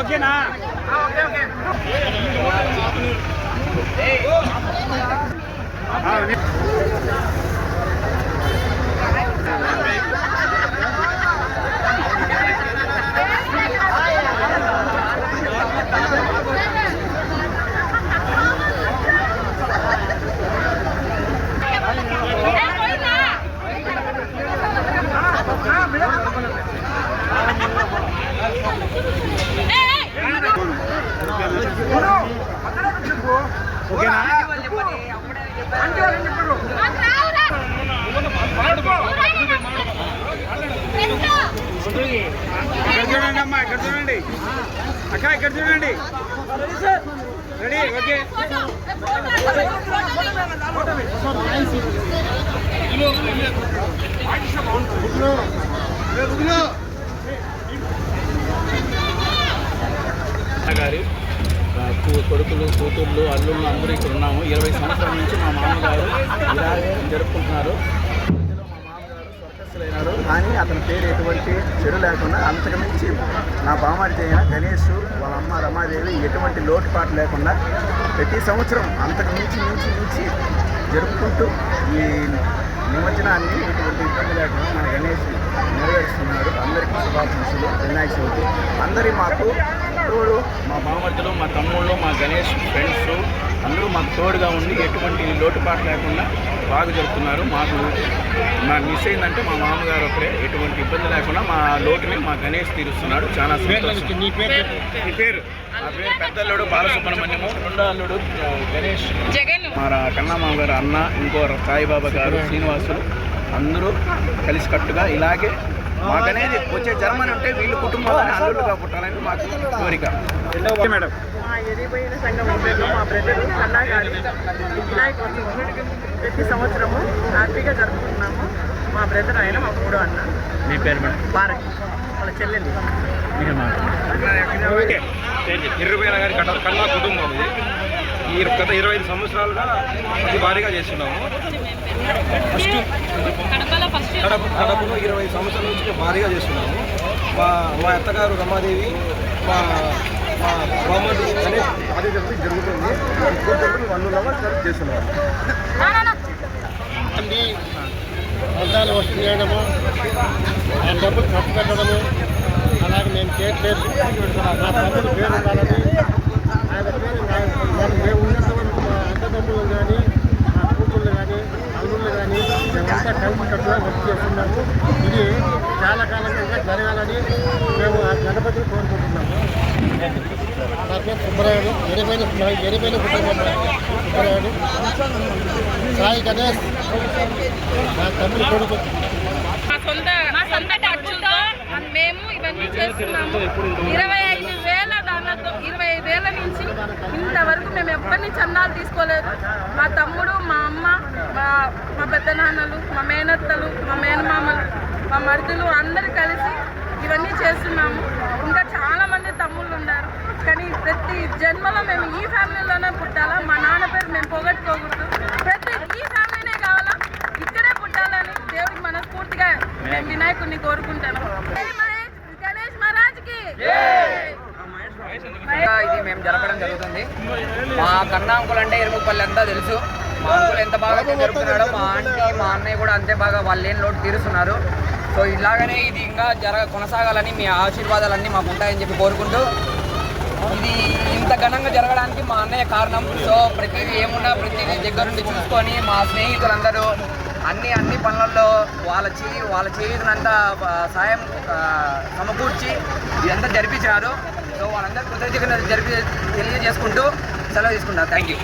ఓకేనా చూడండి అమ్మా, ఇక్కడ చూడండి అక్క, ఇక్కడ చూడండి. రెడీ? ఓకే. గారి కొడుకులు, కూతుర్లు, అల్లుళ్ళు అందరూ ఇక్కడ ఉన్నాము. 20 సంవత్సరాల నుంచి మా మామగారు ఇలాగే జరుపుకుంటున్నారు. అయినారు కానీ అతని పేరు ఎటువంటి చెడు లేకుండా అంతకుమించి నా బామారిది అయిన గణేష్ వాళ్ళ అమ్మ రమాదేవి ఎటువంటి లోటుపాటు లేకుండా ప్రతి సంవత్సరం అంతకు మించి జరుపుకుంటూ ఈ నిమజ్జనాన్ని ఎటువంటి ఇబ్బంది లేకుండా మన గణేష్ నెరవేరుస్తున్నారు. అందరికీ శుభాకాంక్షలు. వినాయక చవితి అందరి మాకు తోడు, మా బామర్దులు, మా తమ్ముళ్ళు, మా గణేష్ ఫ్రెండ్స్ అందరూ మాకు తోడుగా ఉండి ఎటువంటి లోటుపాటు లేకుండా బాగా జరుపుతున్నారు. మాకు మిస్ అయిందంటే మా మామగారు ఒకరే, ఎటువంటి ఇబ్బంది లేకుండా మా లోటుని మా గణేష్ తీరుస్తున్నాడు. చాలా సంతోషం. నీ పేరు? నా పేరు పెద్దల్లుడు బాలసుబ్రహ్మణ్యము, రెండో అల్లుడు గణేష్. మా కన్నా మామగారు అన్న, ఇంకో సాయిబాబా గారు, శ్రీనివాసులు అందరూ కలిసికట్టుగా ఇలాగే మాకనేది వచ్చే జన్మని ఉంటే వీళ్ళు కుటుంబాలని అల్లుడుగా పుట్టాలని మాకు కోరిక. మేడం, మా ఎదిగిపోయిన సంఘం ఊళ్ళో మా బ్రదరు కన్నా గారి వినాయకోత్సవం ప్రతి సంవత్సరము హ్యాపీగా జరుపుకుంటున్నాము. మా బ్రదర్ ఆయన మా మూడో అన్న. మీ పేరు మేడం? భారత్, వాళ్ళ చెల్లెలు. ఎర్రబోయిన గారి కన్నా కుటుంబం ఇది. ఈ గత 25 సంవత్సరాలుగా అతి భారీగా చేస్తున్నాము. కడపలో 20 సంవత్సరాల నుంచి భారీగా చేస్తున్నాము. మా అత్తగారు రమాదేవి, మా బామ్మది అనే భారీ జరుగుతుంది. వన్నులాగా సెలెక్ట్ చేస్తున్నాము. ఫలితాలు వస్తు చేయడము, ఆ డబ్బులు ఖర్చు పెట్టడము, అలాగే మేము చేయట్లేదు. నా తమ్ముడు పేరు ఉండాలని ఆయన పేరు మేము ఉన్నటువంటి మా అన్నదమ్ములు కానీ, మా కూతుళ్ళు కానీ, అల్లుళ్ళు కానీ మేమంతా కలిసికట్టుగా వర్క్ చేస్తున్నాము. ఇది చాలా కాలంగా ఇంకా జరగాలని మేము ఆ గణపతిని కోరుకుంటున్నాము. నా పేరు సుబ్బరాయుడు, ఎరిపోయిన కుటుంబం సుబ్బరాయుడు. సాయి గణేష్ మా తమ్ముడు కొడుకు. మా సొంత ఖర్చులతో మేము ఇవన్నీ చేస్తున్నాము. 25,000 నుంచి ఇంతవరకు మేము ఎప్పటి నుంచి చందాలు తీసుకోలేదు. మా తమ్ముడు, మా అమ్మ, మా పెద్దనాన్నలు, మా మేనత్తలు, మా మేనమామలు, మా మరుదులు అందరూ కలిసి ఇవన్నీ చేస్తున్నాము. ఇంకా చాలామంది తమ్ముళ్ళు ఉన్నారు. కానీ ప్రతి జన్మలో మేము ఈ ఫ్యామిలీలోనే పుట్టాలా, మా నాన్న పేరు మేము పోగొట్టుకోకూడదు. ప్రతి ఈ ఫ్యామిలీనే కావాలా, ఇక్కడే పుట్టాలని దేవుడికి మనస్ఫూర్తిగా మేము వినాయకుడిని కోరుకుంటాను. గణేష్ మహారాజ్కి ఇది మేము జరపడం జరుగుతుంది. మా కన్నా అంకుల్ అంటే ఎరుముపల్లి అంతా తెలుసు. మా అంకుల్ ఎంత బాగా జరుపుతున్నాడో మా ఆంటీ, మా అన్నయ్య కూడా అంతే బాగా వాళ్ళు లేని లోటు తీరుస్తున్నారు. సో ఇలాగనే ఇది ఇంకా కొనసాగాలని మీ ఆశీర్వాదాలన్నీ మాకు ఉంటాయని చెప్పి కోరుకుంటూ, ఇది ఇంత ఘనంగా జరగడానికి మా అన్నయ్య కారణం. సో ప్రతిదీ ఏమున్నా ప్రతిదీ దగ్గరుండి చూసుకొని మా స్నేహితులందరూ అన్ని పనులలో వాళ్ళ చేయునంతా సాయం సమకూర్చి ఇదంతా జరిపించారు. సో వాళ్ళందరూ కృతజ్ఞతలు తెలియజేసుకుంటూ సెలవు తీసుకుంటారు. Thank you.